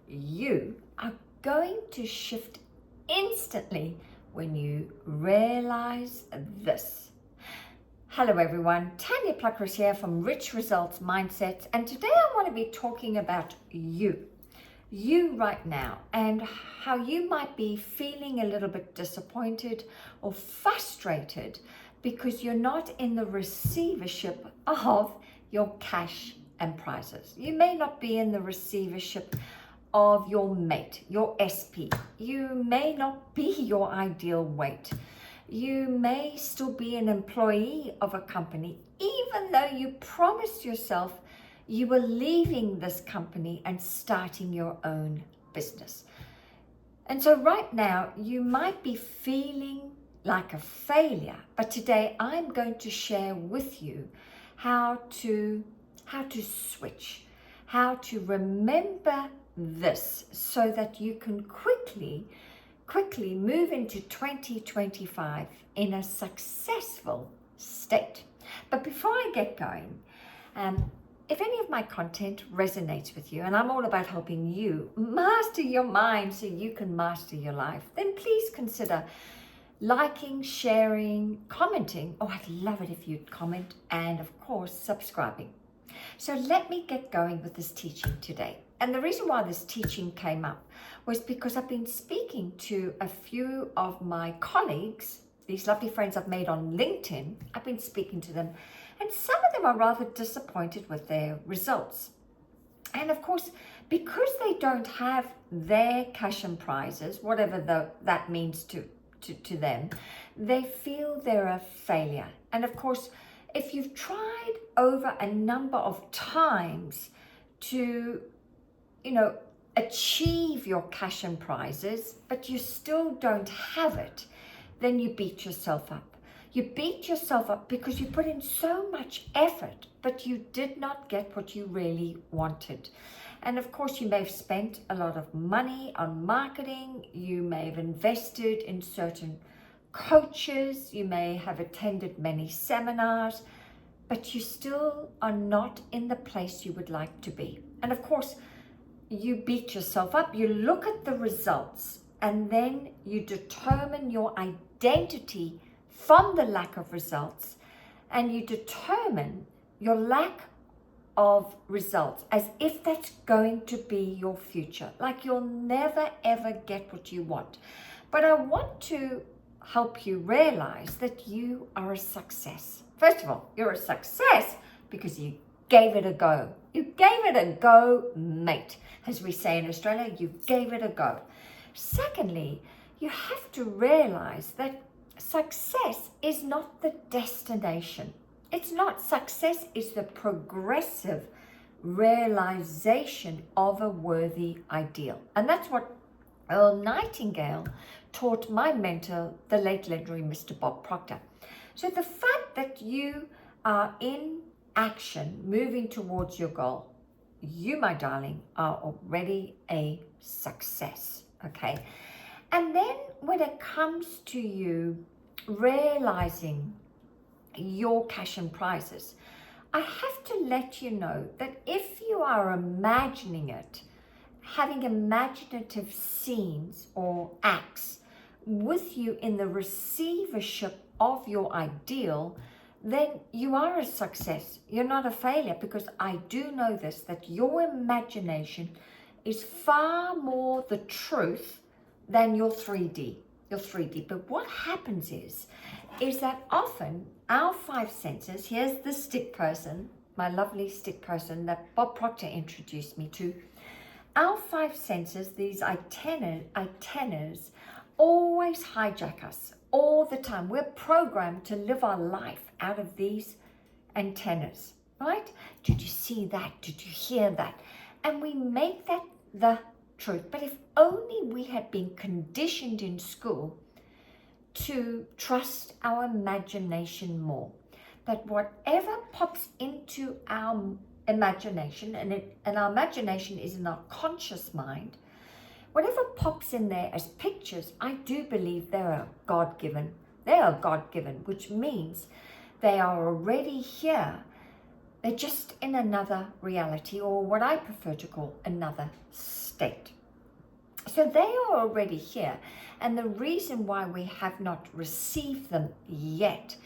you are going to shift instantly when you realize this. Hello everyone, Tanya Pluckers here from Rich Results Mindset, and today I want to be talking about you right now, and how you might be feeling a little bit disappointed or frustrated because you're not in the receivership of your cash and prizes. You may not be in the receivership of your mate, your SP. You may not be your ideal weight. You may still be an employee of a company, even though you promised yourself you were leaving this company and starting your own business. And so right now you might be feeling like a failure, but today I'm going to share with you how to switch, how to remember this so that you can quickly move into 2025 in a successful state. But before I get going, if any of my content resonates with you, and I'm all about helping you master your mind so you can master your life, then please consider liking, sharing, commenting. Oh, I'd love it if you'd comment, and of course, subscribing. So let me get going with this teaching today. And the reason why this teaching came up was because I've been speaking to a few of my colleagues, these lovely friends I've made on LinkedIn. I've been speaking to them, and some of them are rather disappointed with their results. And of course, because they don't have their cash and prizes, whatever that means to them, they feel they're a failure. And of course, if you've tried over a number of times to, achieve your cash and prizes, but you still don't have it, then you beat yourself up. You beat yourself up because you put in so much effort, but you did not get what you really wanted. And of course, you may have spent a lot of money on marketing. You may have invested in certain coaches. You may have attended many seminars, but you still are not in the place you would like to be. And of course, you beat yourself up. You look at the results, and then you determine your identity from the lack of results, and you determine your lack of results as if that's going to be your future, like you'll never ever get what you want. But I want to help you realize that you are a success. First of all, you're a success because you gave it a go. You gave it a go, mate. As we say in Australia, you gave it a go. Secondly, you have to realize that success is not the destination. It's not. Success is the progressive realization of a worthy ideal. And that's what Earl Nightingale taught my mentor, the late legendary Mr. Bob Proctor. So the fact that you are in action, moving towards your goal, you, my darling, are already a success, okay? And then when it comes to you realizing your cash and prizes, I have to let you know that if you are imagining it, having imaginative scenes or acts with you in the receivership of your ideal, then you are a success. You're not a failure, because I do know this, that your imagination is far more the truth than your 3D. But what happens is that often our five senses, here's the stick person, my lovely stick person that Bob Proctor introduced me to, our five senses, these antennas, always hijack us all the time. We're programmed to live our life out of these antennas, right? Did you see that? Did you hear that? And we make that the truth. But if only we had been conditioned in school to trust our imagination more, that whatever pops into our imagination, and our imagination is in our conscious mind, whatever pops in there as pictures, I do believe they are God-given. They are God-given, which means they are already here. They're just in another reality, or what I prefer to call another state. So they are already here. And the reason why we have not received them yet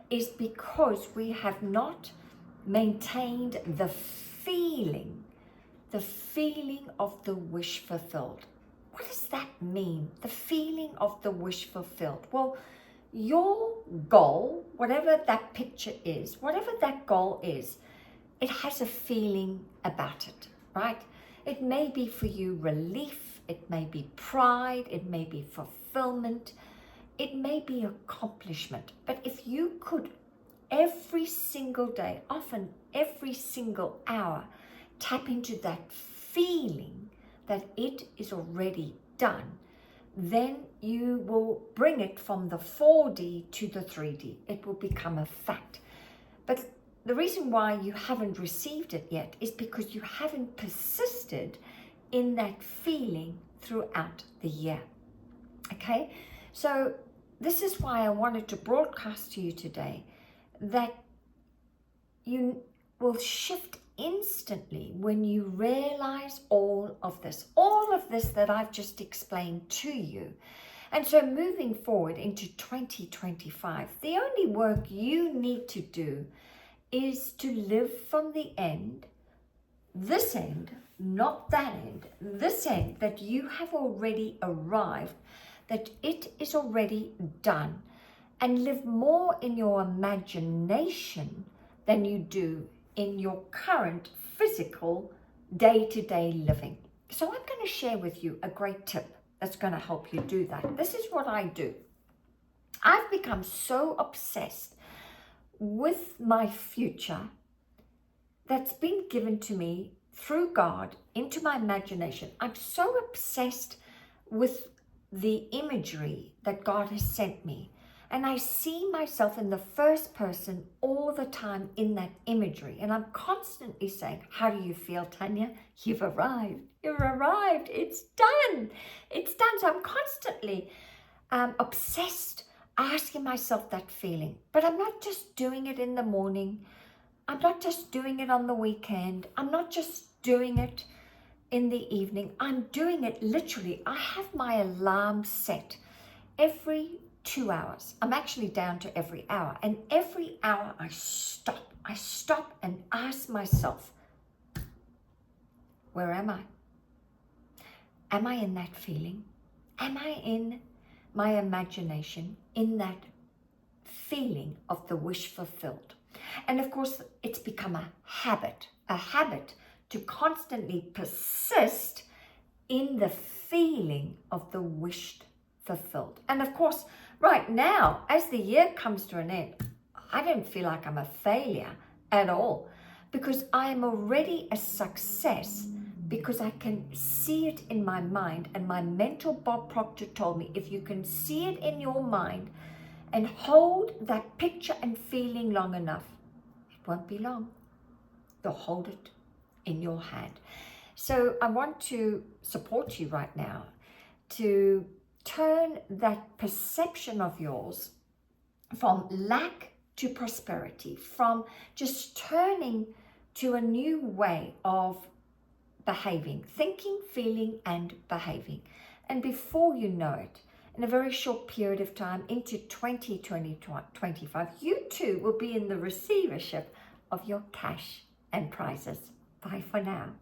is because we have not maintained the feeling of the wish fulfilled. What does that mean? The feeling of the wish fulfilled. Well, your goal, whatever that picture is, whatever that goal is, it has a feeling about it, right? It may be for you relief, it may be pride, it may be fulfillment, it may be accomplishment. But if you could every single day, often every single hour, tap into that feeling that it is already done, then you will bring it from the 4D to the 3D. It will become a fact. But the reason why you haven't received it yet is because you haven't persisted in that feeling throughout the year. Okay? So this is why I wanted to broadcast to you today that you will shift instantly when you realize all of this that I've just explained to you. And so moving forward into 2025, the only work you need to do is to live from the end, this end, not that end, this end that you have already arrived, that it is already done, and live more in your imagination than you do in your current physical day-to-day living. So I'm going to share with you a great tip that's going to help you do that. This is what I do. I've become so obsessed with my future that's been given to me through God into my imagination. I'm so obsessed with the imagery that God has sent me. And I see myself in the first person all the time in that imagery. And I'm constantly saying, how do you feel, Tanya? You've arrived. You've arrived. It's done. It's done. So I'm constantly obsessed, asking myself that feeling. But I'm not just doing it in the morning. I'm not just doing it on the weekend. I'm not just doing it in the evening. I'm doing it literally. I have my alarm set every 2 hours. I'm actually down to every hour. And every hour I stop and ask myself, where am I? Am I in that feeling? Am I in my imagination, in that feeling of the wish fulfilled? And of course, it's become a habit to constantly persist in the feeling of the wished fulfilled. And of course, right now, as the year comes to an end, I don't feel like I'm a failure at all, because I am already a success, because I can see it in my mind. And my mentor Bob Proctor told me, if you can see it in your mind and hold that picture and feeling long enough, it won't be long. You'll hold it in your hand. So I want to support you right now to turn that perception of yours from lack to prosperity, from just turning to a new way of behaving, thinking, feeling, and behaving. And before you know it, in a very short period of time into 2025, you too will be in the receivership of your cash and prizes. Bye for now.